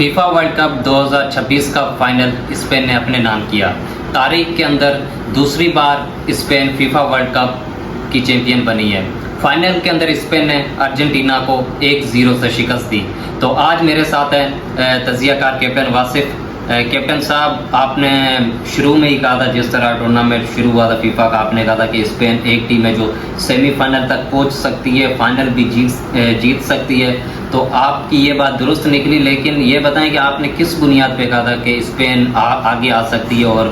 FIFA world cup 2026 کا final Spain نے اپنے نام کیا۔ تاریخ کے اندر دوسری بار اسپین فیفا ورلڈ کپ کی چیمپئن بنی ہے۔ فائنل کے اندر اسپین نے ارجنٹینا کو 1-0 سے شکست دی۔ تو آج میرے ساتھ ہیں تجزیہ کار کیپٹن واصف۔ کیپٹن صاحب، آپ نے شروع میں ہی کہا تھا، جس طرح ٹورنامنٹ شروع ہوا تھا فیفا کا، آپ نے کہا تھا کہ اسپین ایک ٹیم ہے جو سیمی فائنل تک پہنچ سکتی ہے، فائنل بھی جیت سکتی ہے۔ تو آپ کی یہ بات درست نکلی، لیکن یہ بتائیں کہ آپ نے کس بنیاد پہ کہا تھا کہ اسپین آگے آ سکتی ہے اور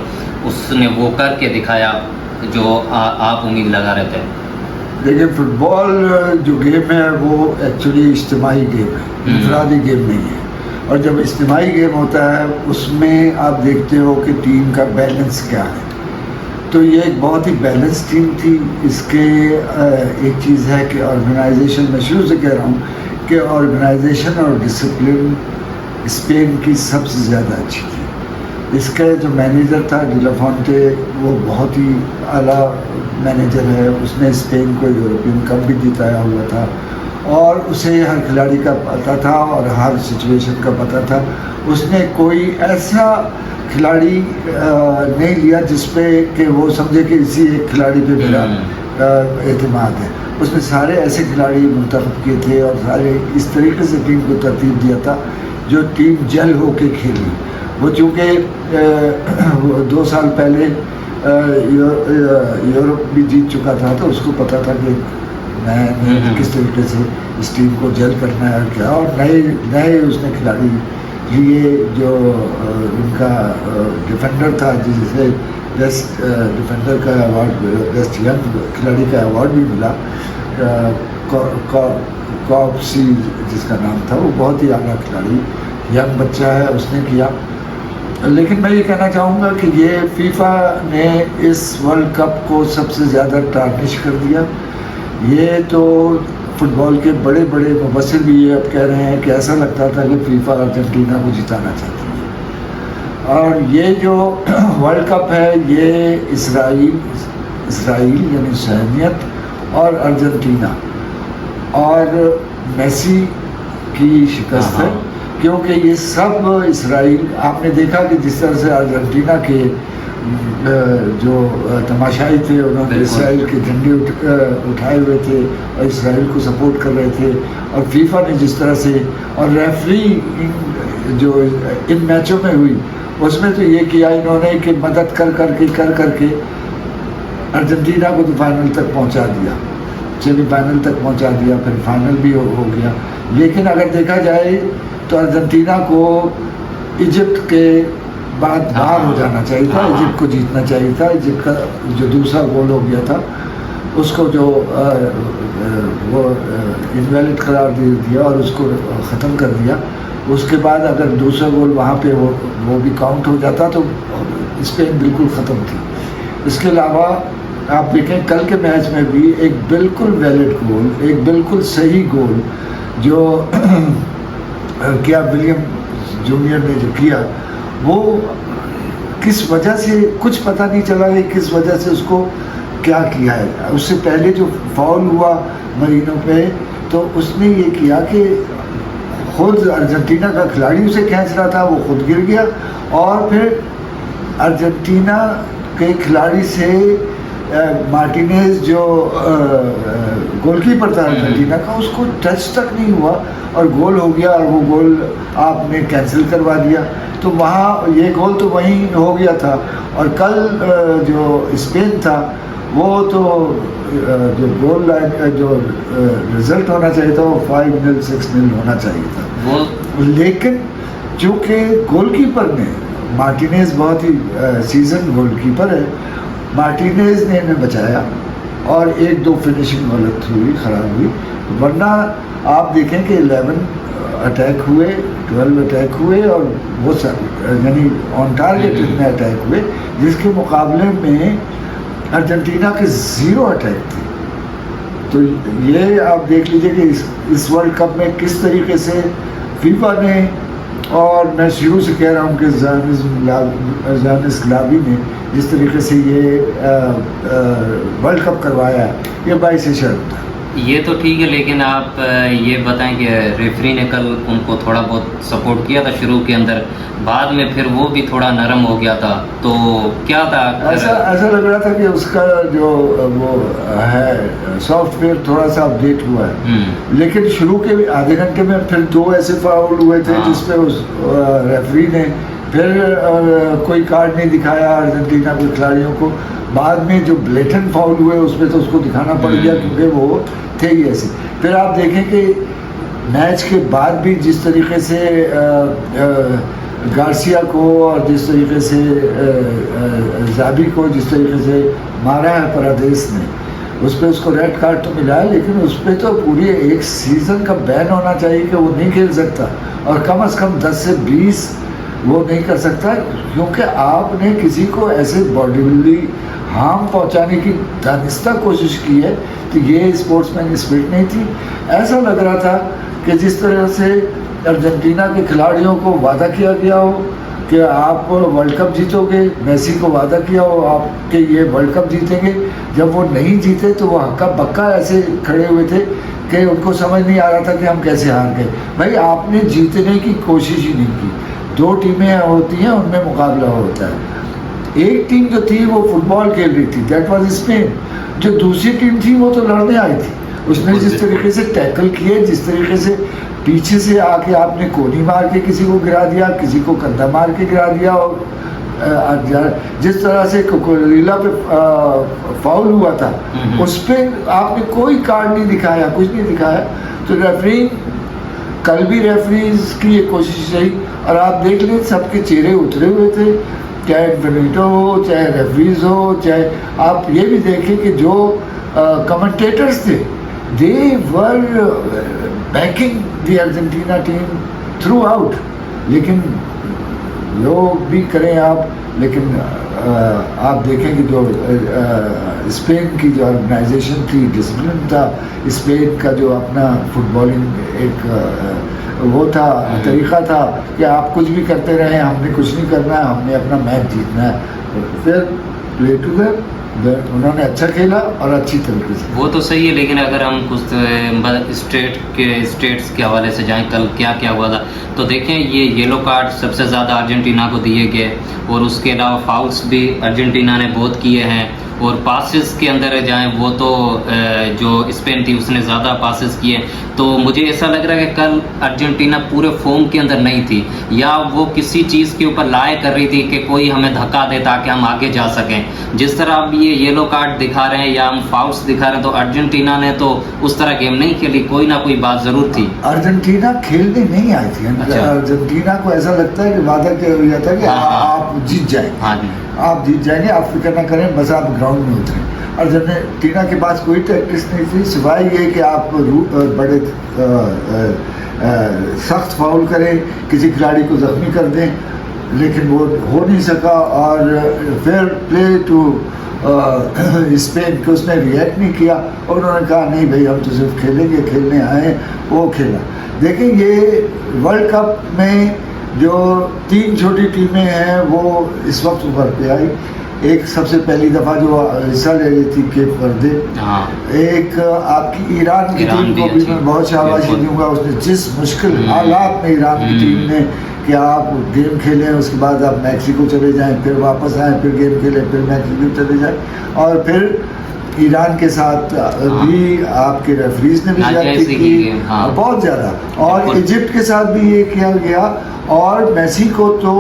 اس نے وہ کر کے دکھایا جو آپ امید لگا رہے تھے؟ دیکھیں، فٹ بال جو گیم ہے وہ ایکچولی اجتماعی گیم ہے، انفرادی گیم نہیں ہے۔ اور جب اجتماعی گیم ہوتا ہے اس میں آپ دیکھتے ہو کہ ٹیم کا بیلنس کیا ہے۔ تو یہ ایک بہت ہی بیلنس ٹیم تھی۔ اس کے ایک چیز ہے کہ آرگنائزیشن، میں شروع سے کہہ رہا ہوں کہ آرگنائزیشن اور ڈسپلن اسپین کی سب سے زیادہ اچھی تھی۔ اس کا جو مینیجر تھا ڈی لا فونٹے، وہ بہت ہی اعلیٰ مینیجر ہے۔ اس نے اسپین کو یورپین کپ بھی جتایا ہوا تھا، اور اسے ہر کھلاڑی کا پتہ تھا اور ہر سچویشن کا پتہ تھا۔ اس نے کوئی ایسا کھلاڑی نہیں لیا جس پہ کہ وہ سمجھے کہ اسی ایک کھلاڑی پہ میرا اعتماد ہے۔ اس نے سارے ایسے کھلاڑی منتخب کیے تھے اور سارے اس طریقے سے ٹیم کو ترتیب دیا تھا جو ٹیم جل ہو کے کھیلی۔ وہ چونکہ 2 سال پہلے یورپ بھی جیت چکا تھا، تو اس کو پتہ تھا کہ میں کس طریقے سے اس ٹیم کو جل کرنا ہے اور کیا، اور نئے اس نے کھلاڑی لیے۔ جو ان کا ڈیفینڈر تھا، جسے بیسٹ ڈیفینڈر کا ایوارڈ، بیسٹ ینگ کھلاڑی کا ایوارڈ بھی ملا، کاپسی جس کا نام تھا، وہ بہت ہی اعلیٰ کھلاڑی، ینگ بچہ ہے، اس نے کیا۔ لیکن میں یہ کہنا چاہوں گا کہ یہ فیفا نے اس ورلڈ کپ کو سب سے زیادہ ٹارنش کر دیا۔ یہ تو فٹ بال کے بڑے بڑے مبصر بھی یہ اب کہہ رہے ہیں کہ ایسا لگتا تھا کہ فیفا ارجنٹینا کو جتانا چاہتی ہے۔ اور یہ جو ورلڈ کپ ہے یہ اسرائیل یعنی صہیونیت اور ارجنٹینا اور میسی کی شکست ہے، کیونکہ یہ سب اسرائیل، آپ نے دیکھا کہ جس طرح سے ارجنٹینا کے جو تماشائی تھے، انہوں نے اسرائیل کے جھنڈے اٹھائے ہوئے تھے اور اسرائیل کو سپورٹ کر رہے تھے، اور فیفا نے جس طرح سے، اور ریفری جو ان میچوں میں ہوئی اس میں تو یہ کیا انہوں نے کہ مدد کر کر کے ارجنٹینا کو تو فائنل تک پہنچا دیا، سیمی فائنل تک پہنچا دیا، پھر فائنل بھی ہو گیا۔ لیکن اگر دیکھا جائے تو ارجنٹینا کو ایجپٹ کے بعد باہر ہو جانا چاہیے تھا، ایجپٹ کو جیتنا چاہیے تھا۔ ایجپٹ کا جو دوسرا گول ہو گیا تھا اس کو جو وہ انویلڈ قرار دے دیا اور اس کو ختم کر دیا۔ اس کے بعد اگر دوسرا گول وہاں پہ وہ بھی کاؤنٹ ہو جاتا تو اسپین بالکل ختم تھی۔ اس کے علاوہ آپ دیکھیں کل کے میچ میں بھی ایک بالکل ویلڈ گول، ایک بالکل صحیح گول جو کیا ولیم جونیئر نے جو کیا، وہ کس وجہ سے کچھ پتہ نہیں چلا کہ کس وجہ سے اس کو کیا کیا ہے۔ اس سے پہلے جو فاؤل ہوا مرینو پہ، تو اس نے یہ کیا کہ خود ارجنٹینا کا کھلاڑی اسے کھینچ رہا تھا، وہ خود گر گیا، اور پھر ارجنٹینا کے کھلاڑی سے مارٹینیز جو گول کیپر تھا ارجنٹینا کا، اس کو ٹچ تک نہیں ہوا اور گول ہو گیا، اور وہ گول آپ نے کینسل کروا دیا۔ تو وہاں یہ گول تو وہیں ہو گیا تھا، اور کل جو اسپین تھا وہ تو جو گول لائن جو رزلٹ ہونا چاہیے تھا وہ 5-0 6-0 ہونا چاہیے تھا۔ لیکن چونکہ گول کیپر نے، مارٹینیز بہت ہی سیزن گول کیپر ہے، مارٹینیز نے انہیں بچایا، اور 1-2 فنیشنگ غلط ہوئی، خراب ہوئی، ورنہ آپ دیکھیں کہ 11 اٹیک ہوئے، 12 اٹیک ہوئے، اور وہ یعنی آن ٹارگیٹ اتنے اٹیک ہوئے، جس کے مقابلے میں ارجنٹینا کے 0 اٹیک تھے۔ تو یہ آپ دیکھ لیجئے کہ اس ورلڈ کپ میں کس طریقے سے فیفا نے، اور میں شروع سے کہہ رہا ہوں کہ زانس لاوی نے جس طریقے سے یہ ورلڈ کپ کروایا ہے، یہ باعث شرم تھا۔ یہ تو ٹھیک ہے، لیکن آپ یہ بتائیں کہ ریفری نے کل ان کو تھوڑا بہت سپورٹ کیا تھا شروع کے اندر، بعد میں پھر وہ بھی تھوڑا نرم ہو گیا تھا، تو کیا تھا؟ ایسا لگ رہا تھا کہ اس کا جو وہ ہے سافٹ ویئر تھوڑا سا اپڈیٹ ہوا ہے، لیکن شروع کے آدھے گھنٹے میں پھر 2 ایسے فاؤل ہوئے تھے جس پہ اس ریفری نے پھر کوئی کارڈ نہیں دکھایا ارجنٹینا کے کھلاڑیوں کو، بعد میں جو بلیٹنٹ فاؤل ہوئے اس میں تو اس کو دکھانا پڑ گیا کیونکہ وہ تھے ہی ایسے۔ پھر آپ دیکھیں کہ میچ کے بعد بھی جس طریقے سے گارسیا کو اور جس طریقے سے زابی کو جس طریقے سے مارا ہے پرادیس نے، اس پہ اس کو ریڈ کارڈ تو ملا ہے، لیکن اس پہ تو پوری ایک سیزن کا بین ہونا چاہیے کہ وہ نہیں کھیل سکتا، اور کم از کم 10 سے 20 وہ نہیں کر سکتا، کیونکہ آپ نے کسی کو ایسے باڈی بلڈنگ ہارم پہنچانے کی دانستہ کوشش کی ہے کہ یہ اسپورٹس مین اسپرٹ نہیں تھی۔ ایسا لگ رہا تھا کہ جس طرح سے ارجنٹینا کے کھلاڑیوں کو وعدہ کیا گیا ہو کہ آپ ورلڈ کپ جیتو گے، میسی کو وعدہ کیا ہو آپ کہ یہ ورلڈ کپ جیتیں گے، جب وہ نہیں جیتے تو وہ ہکا بکا ایسے کھڑے ہوئے تھے کہ ان کو سمجھ نہیں آ رہا تھا کہ ہم کیسے ہار گئے۔ بھائی آپ نے جیتنے کی کوشش ہی نہیں کی، 2 ٹیمیں ہوتی ہیں ان میں مقابلہ ہوتا ہے، ایک ٹیم جو تھی وہ فٹ بال کھیل رہی تھی، دیٹ واز اسپین، جو دوسری ٹیم تھی وہ تو لڑنے آئی تھی، اس نے جس طریقے سے ٹیکل کیے، جس طریقے سے پیچھے سے آ کے آپ نے کونی مار کے کسی کو گرا دیا، کسی کو کندھا مار کے گرا دیا، اور جس طرح سے کوکوریلا پہ فاؤل ہوا تھا اس پہ آپ نے کوئی کارڈ نہیں دکھایا، کچھ نہیں دکھایا۔ تو ریفری کل بھی ریفریز کی یہ کوشش رہی، اور آپ دیکھ لیں سب کے چہرے اترے ہوئے تھے، چاہے بینیٹو ہو، چاہے ریفریز ہو، چاہے آپ یہ بھی دیکھیں کہ جو کمنٹیٹرز تھے دے ور بیکنگ دی ارجنٹینا ٹیم تھرو آؤٹ، لیکن لوگ بھی کریں آپ، لیکن آپ دیکھیں کہ جو اسپین کی جو آرگنائزیشن تھی، ڈسپلن تھا اسپین کا، جو اپنا فٹ بالنگ ایک وہ تھا، طریقہ تھا کہ آپ کچھ بھی کرتے رہیں، ہم نے کچھ نہیں کرنا ہے، ہم نے اپنا میچ جیتنا ہے، پھر پلے ٹو گیئر انہوں نے اچھا کھیلا اور اچھی طریقے سے۔ وہ تو صحیح ہے، لیکن اگر ہم کچھ اسٹیٹس کے حوالے سے جائیں، کل کیا کیا ہوا تھا تو دیکھیں، یہ یلو کارڈ سب سے زیادہ ارجنٹینا کو دیے گئے، اور اس کے علاوہ فاؤلس بھی ارجنٹینا نے بہت کیے ہیں، اور پاسز کے اندر جائیں وہ تو جو اسپین تھی اس نے زیادہ پاسز کیے، تو مجھے ایسا لگ رہا ہے کہ کل ارجنٹینا پورے فارم کے اندر نہیں تھی، یا وہ کسی چیز کے اوپر لائے کر رہی تھی کہ کوئی ہمیں دھکا دے تاکہ ہم آگے جا سکیں۔ جس طرح اب یہ یلو کارڈ دکھا رہے ہیں یا ہم فاؤلس دکھا رہے ہیں، تو ارجنٹینا نے تو اس طرح گیم نہیں کھیلی، کوئی نہ کوئی بات ضرور تھی۔ ارجنٹینا کھیلنے نہیں آئی تھی، ارجنٹینا کو ایسا لگتا ہے کہ وعدہ کیا ہوا تھا کہ آپ جیت جائیں، آپ جیت جائیں گے، آپ فکر نہ کریں، بس آپ گراؤنڈ میں اتریں۔ ارجنٹینا کے پاس کوئی ٹیکٹکس نہیں تھی سوائے یہ کہ آپ بڑے سخت فاؤل کریں، کسی کھلاڑی کو زخمی کر دیں، لیکن وہ ہو نہیں سکا، اور فیئر پلے ٹو اسپین کہ اس نے ریئیکٹ نہیں کیا، اور انہوں نے کہا نہیں بھائی ہم تو صرف کھیلیں گے، کھیلنے آئے، وہ کھیلا۔ دیکھیں یہ ورلڈ کپ میں جو 3 چھوٹی ٹیمیں ہیں وہ اس وقت ابھر کے آئی، ایک سب سے پہلی دفعہ جو حصہ لے رہی تھی کیپ وردے، ایک آپ کی ایران کی ٹیم کو بھی میں بہت شاباشی دوں گا، اس نے جس مشکل حالات میں ایران کی ٹیم نے کہ آپ گیم کھیلیں، اس کے بعد آپ میکسیکو چلے جائیں، پھر واپس آئیں، پھر گیم کھیلیں، پھر میکسیکو چلے جائیں، اور پھر ایران کے ساتھ بھی آپ کے ریفریز نے بھی زیادتی کی بہت زیادہ، اور ایجپٹ کے ساتھ بھی یہ کیا گیا، اور میسی کو تو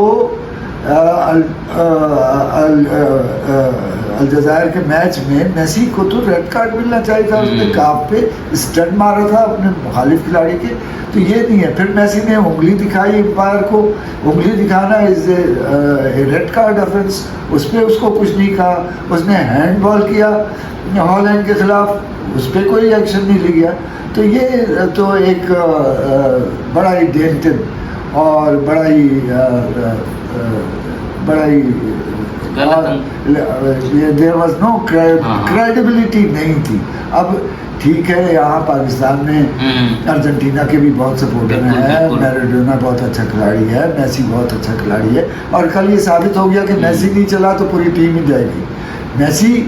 الجزائر کے میچ میں میسی کو تو ریڈ کارڈ ملنا چاہیے تھا، اس نے کاف پہ اسٹنٹ مارا تھا اپنے مخالف کھلاڑی کے، تو یہ نہیں ہے۔ پھر میسی نے انگلی دکھائی امپائر کو، انگلی دکھانا از اے ریڈ کارڈ افینس، اس پہ اس کو کچھ نہیں کہا، اس نے ہینڈ بال کیا ہالینڈ کے خلاف، اس پہ کوئی ایکشن نہیں لیا، تو یہ تو ایک بڑا ہی ڈینٹن اور بڑا ہی دیر واز نو کریڈیبلٹی نہیں تھی۔ اب ٹھیک ہے، یہاں پاکستان میں ارجنٹینا کے بھی بہت سپورٹر ہیں، میراڈونا بہت اچھا کھلاڑی ہے، میسی بہت اچھا کھلاڑی ہے، اور کل یہ ثابت ہو گیا کہ میسی نہیں چلا تو پوری ٹیم ہی جائے گی۔ میسی